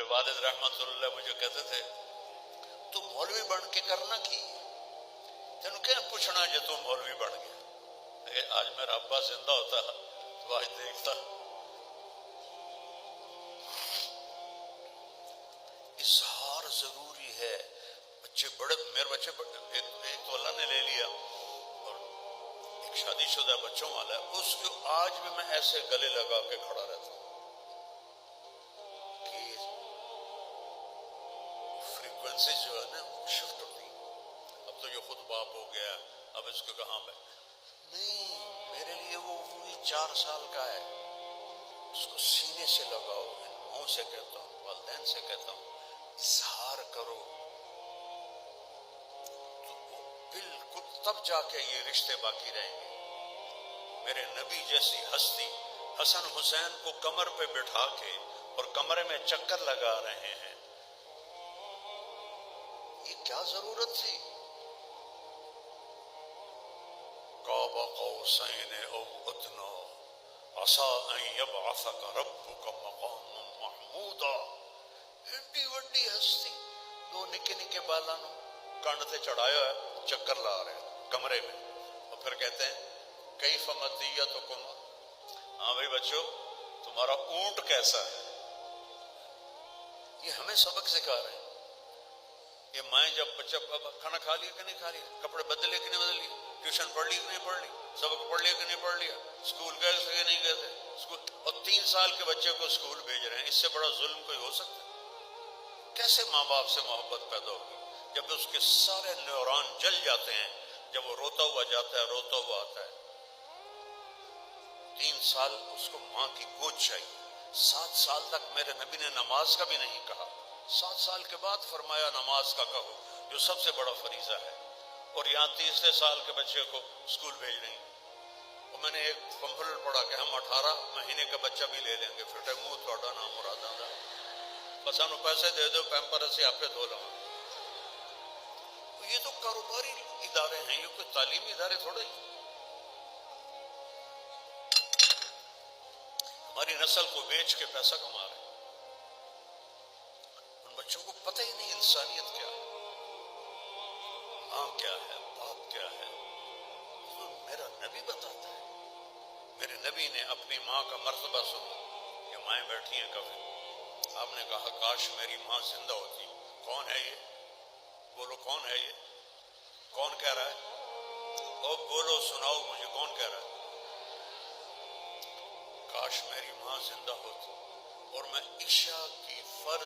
والد رحمت اللہ مجھے کہتے تھے تو مولوی بن کے کرنا کی تینوں کیا پوچھنا جو تو مولوی بن گیا. اگر آج میرا ابا زندہ ہوتا تو آج دیکھتا. اظہار ضروری ہے. بچے بڑے میرے بچے ایک تو اللہ نے لے لیا اور ایک شادی شدہ بچوں والا ہے, اس کو آج بھی میں ایسے گلے لگا کے کھڑا رہتا ہوں کہ فریکوینسی جو ہے نا شفٹ ہوتی. اب تو یہ خود باپ ہو گیا, اب اس کو کہاں میں نہیں, میرے لیے وہ وہی 4 سال کا ہے, اس کو سینے سے لگاؤ. ماؤں سے کہتا ہوں, والدین سے کہتا ہوں, اظہار کرو تو وہ بالکل تب جا کے یہ رشتے باقی رہیں گے. میرے نبی جیسی ہستی حسن حسین کو کمر پہ بٹھا کے اور کمرے میں چکر لگا رہے ہیں, یہ کیا ضرورت تھی؟ قاب قوسین او ادنا عسیٰ ان یبعثک ربک مقاما محمودا. ایڈی وڈی ہستی, 2 نکے نکے بالاں نو کنڈ تے چڑھایا ہے, چکر لا رہے ہیں کمرے میں, اور پھر کہتے ہیں کیف مطیتکم, ہاں بھائی بچوں تمہارا اونٹ کیسا ہے. یہ ہمیں سبق سکھا رہے ہیں. یہ مائیں جب بچہ کھانا کھا لیا کہ نہیں کھا لیا, کپڑے بدل لیے کہ نہیں بدل لیے, ٹیوشن پڑھ لی کہ نہیں پڑھ لی, سبق پڑھ لیا کہ نہیں پڑھ لیا, اسکول گئے تھے کہ نہیں گئے تھے اسکول, اور 3 سال کے بچے کو اسکول بھیج رہے ہیں. اس سے بڑا ظلم کوئی ہو سکتا ہے؟ کیسے ماں باپ سے محبت پیدا ہوگی جب اس کے سارے نیوران جل جاتے ہیں, جب وہ روتا ہوا جاتا ہے, روتا ہوا آتا ہے. 3 سال اس کو ماں کی گود چاہیے. 7 سال تک میرے نبی نے نماز کا بھی نہیں کہا, 7 سال کے بعد فرمایا نماز کا کہو جو سب سے بڑا فریضہ ہے. اور یہاں 30 سال کے بچے کو اسکول بھیج رہے ہیں. اور میں نے ایک پمفلٹ پڑھا کہ ہم 18 مہینے کا بچہ بھی لے لیں گے, پھر منہ تھوڑا نام مراداں دا, بس ہم پیسے دے دو پیمپر سے آپ پہ دھو لوں. یہ تو کاروباری ادارے ہیں, یہ کوئی تعلیمی ادارے تھوڑے ہی. ہماری نسل کو بیچ کے پیسہ کما رہے ہیں. ان بچوں کو پتہ ہی نہیں انسانیت کیا ہے, ماں کیا ہے, باپ کیا ہے. تو میرا نبی بتاتا ہے. میرے نبی نے اپنی ماں کا مرتبہ سنا. یہ مائیں بیٹھی ہیں کبھی, آپ نے کہا کاش میری ماں زندہ ہوتی. کون ہے یہ؟ بولو کون ہے یہ؟ کون کہہ رہا ہے؟ او بولو سناؤ مجھے, کون کہہ رہا ہے؟ کاش میری ماں زندہ ہوتی اور میں عشاء کی فرض